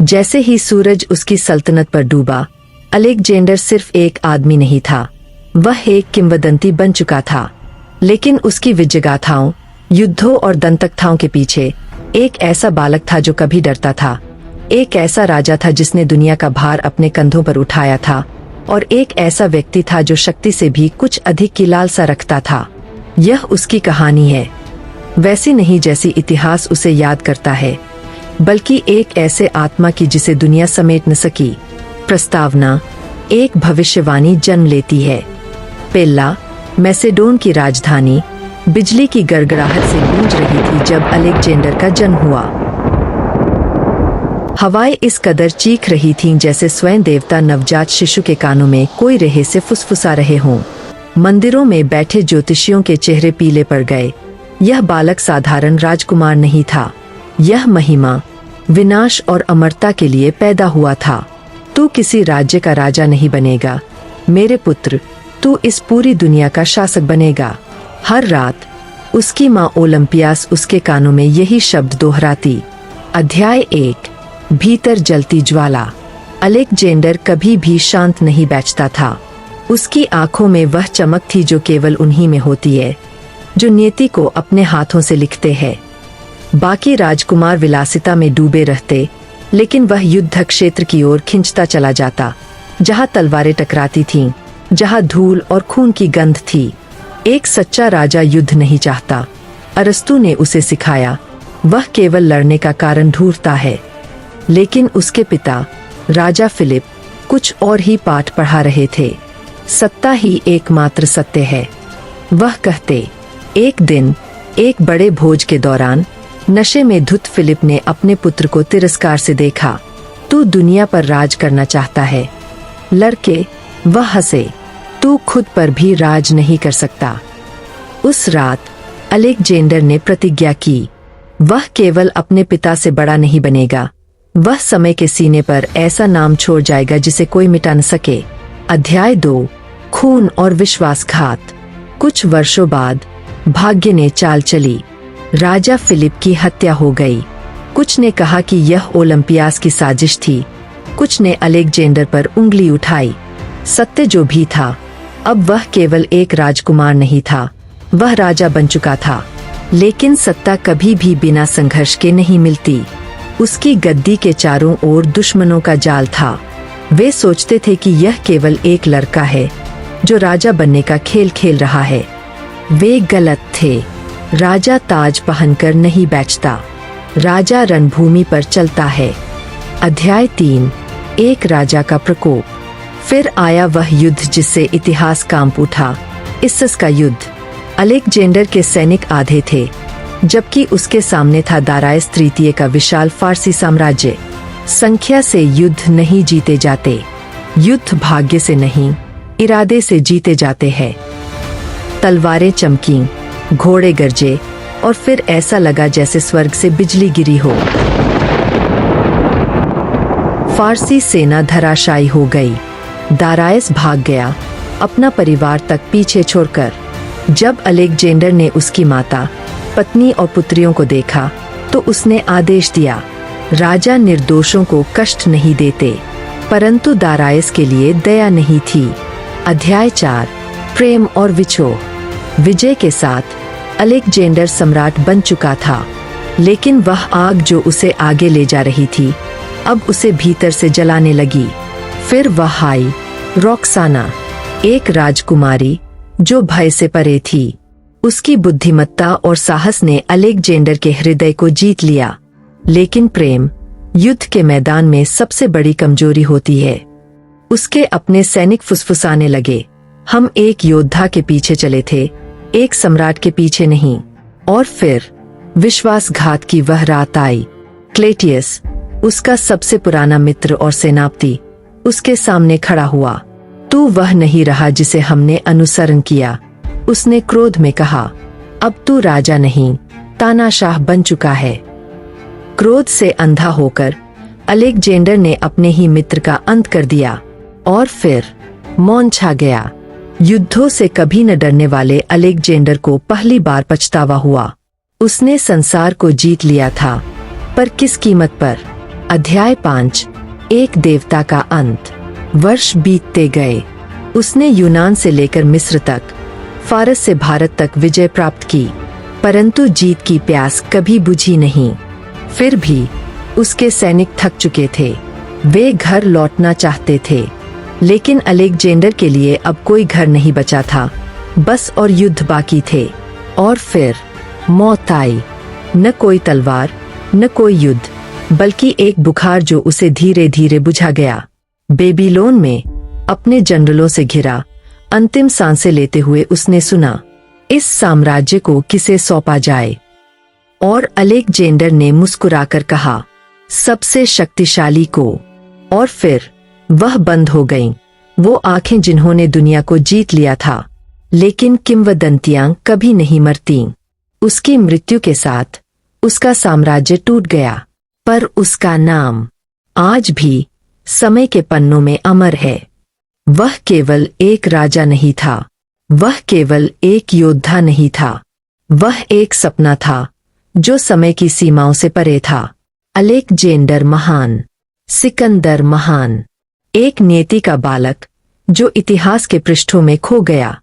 जैसे ही सूरज उसकी सल्तनत पर डूबा, अलेक्जेंडर सिर्फ एक आदमी नहीं था, वह एक किंवदंती बन चुका था। लेकिन उसकी विजयगाथाओं, युद्धों और दंतकथाओं के पीछे एक ऐसा बालक था जो कभी डरता था, एक ऐसा राजा था जिसने दुनिया का भार अपने कंधों पर उठाया था, और एक ऐसा व्यक्ति था जो शक्ति से भी कुछ अधिक की लालसा रखता था। यह उसकी कहानी है, वैसी नहीं जैसी इतिहास उसे याद करता है, बल्कि एक ऐसे आत्मा की जिसे दुनिया समेट न सकी। प्रस्तावना: एक भविष्यवाणी जन्म लेती है। पेल्ला, मैसेडोन की राजधानी, बिजली की गड़गड़ाहट से गूंज रही थी जब अलेक्जेंडर का जन्म हुआ। हवाएं इस कदर चीख रही थीं जैसे स्वयं देवता नवजात शिशु के कानों में कोई रेहे से फुसफुसा रहे हों। मंदिरों में बैठे ज्योतिषियों के चेहरे पीले पड़ गए। यह बालक साधारण राजकुमार नहीं था, यह महिमा, विनाश और अमरता के लिए पैदा हुआ था। तू किसी राज्य का राजा नहीं बनेगा मेरे पुत्र, तू इस पूरी दुनिया का शासक बनेगा। हर रात उसकी माँ ओलंपियास उसके कानों में यही शब्द दोहराती। अध्याय 1। भीतर जलती ज्वाला। अलेक्जेंडर कभी भी शांत नहीं बैठता था। उसकी आंखों में वह चमक थी जो केवल उन्हीं में होती है जो नियति को अपने हाथों से लिखते हैं। बाकी राजकुमार विलासिता में डूबे रहते, लेकिन वह युद्ध क्षेत्र की ओर खिंचता चला जाता, जहां तलवारें टकराती थीं, जहां धूल और खून की गंध थी। एक सच्चा राजा युद्ध नहीं चाहता, अरस्तु ने उसे सिखाया। वह केवल लड़ने का कारण ढूंढता है। लेकिन उसके पिता राजा फिलिप कुछ और ही पाठ पढ़ा रहे थे। सत्ता ही एकमात्र सत्य है, वह कहते। एक दिन एक बड़े भोज के दौरान नशे में धुत फिलिप ने अपने पुत्र को तिरस्कार से देखा। तू दुनिया पर राज करना चाहता है? लड़के, वह हंसे। तू खुद पर भी राज नहीं कर सकता। उस रात अलेक्जेंडर ने प्रतिज्ञा की, वह केवल अपने पिता से बड़ा नहीं बनेगा, वह समय के सीने पर ऐसा नाम छोड़ जाएगा जिसे कोई मिटा न सके। अध्याय 2। खून और विश्वासघात। कुछ वर्षों बाद भाग्य ने चाल चली। राजा फिलिप की हत्या हो गई। कुछ ने कहा कि यह ओलंपियास की साजिश थी, कुछ ने अलेक्जेंडर पर उंगली उठाई। सत्य जो भी था, अब वह केवल एक राजकुमार नहीं था, वह राजा बन चुका था। लेकिन सत्ता कभी भी बिना संघर्ष के नहीं मिलती। उसकी गद्दी के चारों ओर दुश्मनों का जाल था। वे सोचते थे कि यह केवल एक लड़का है जो राजा बनने का खेल खेल रहा है। वे गलत थे। राजा ताज पहनकर नहीं बैठता, राजा रणभूमि पर चलता है। अध्याय 3। एक राजा का प्रकोप। फिर आया वह युद्ध जिससे इतिहास कांप उठा, इस्सस का युद्ध। अलेक्जेंडर के सैनिक आधे थे, जबकि उसके सामने था दारायस तृतीय का विशाल फारसी साम्राज्य। संख्या से युद्ध नहीं जीते जाते, युद्ध भाग्य से नहीं, इरादे से जीते जाते हैं। तलवारें चमकीं, घोड़े गरजे, और फिर ऐसा लगा जैसे स्वर्ग से बिजली गिरी हो। फारसी सेना धराशायी हो गई। दारायस भाग गया, अपना परिवार तक पीछे छोड़कर। जब अलेक्जेंडर ने उसकी माता, पत्नी और पुत्रियों को देखा, तो उसने आदेश दिया, राजा निर्दोषों को कष्ट नहीं देते। परंतु दारायस के लिए दया नहीं थी। अध्याय 4। प्रेम और विछोह। विजय के साथ अलेक्जेंडर सम्राट बन चुका था, लेकिन वह आग जो उसे आगे ले जा रही थी, अब उसे भीतर से जलाने लगी। फिर वह आई, रॉक्साना, एक राजकुमारी जो भय से परे थी। उसकी बुद्धिमत्ता और साहस ने अलेक्जेंडर के हृदय को जीत लिया। लेकिन प्रेम युद्ध के मैदान में सबसे बड़ी कमजोरी होती है। उसके अपने सैनिक फुसफुसाने लगे, हम एक योद्धा के पीछे चले थे, एक सम्राट के पीछे नहीं। और फिर विश्वासघात की वह रात आई। क्लेटियस, उसका सबसे पुराना मित्र और सेनापति, उसके सामने खड़ा हुआ। तू वह नहीं रहा जिसे हमने अनुसरण किया, उसने क्रोध में कहा। अब तू राजा नहीं, तानाशाह बन चुका है। क्रोध से अंधा होकर अलेक्जेंडर ने अपने ही मित्र का अंत कर दिया, और फिर मौन छा गया। युद्धों से कभी न डरने वाले अलेक्जेंडर को पहली बार पछतावा हुआ। उसने संसार को जीत लिया था, पर किस कीमत पर? अध्याय 5 एक देवता का अंत। वर्ष बीतते गए। उसने यूनान से लेकर मिस्र तक, फारस से भारत तक विजय प्राप्त की, परंतु जीत की प्यास कभी बुझी नहीं। फिर भी उसके सैनिक थक चुके थे। वे घर लौटना चाहते थे, लेकिन अलेक्जेंडर के लिए अब कोई घर नहीं बचा था, बस और युद्ध बाकी थे। और फिर मौत आई। न कोई तलवार, न कोई युद्ध, बल्कि एक बुखार जो उसे धीरे धीरे बुझा गया। बेबीलोन में अपने जनरलों से घिरा अंतिम सांसें लेते हुए उसने सुना, इस साम्राज्य को किसे सौंपा जाए। और अलेक्जेंडर ने मुस्कुराकर कहा, सबसे शक्तिशाली को। और फिर वह बंद हो गईं, वो आंखें जिन्होंने दुनिया को जीत लिया था। लेकिन किंवदंतियां कभी नहीं मरतीं। उसकी मृत्यु के साथ उसका साम्राज्य टूट गया, पर उसका नाम आज भी समय के पन्नों में अमर है। वह केवल एक राजा नहीं था, वह केवल एक योद्धा नहीं था, वह एक सपना था जो समय की सीमाओं से परे था। अलेक्जेंडर महान, सिकंदर महान, एक नियति का बालक जो इतिहास के पृष्ठों में खो गया।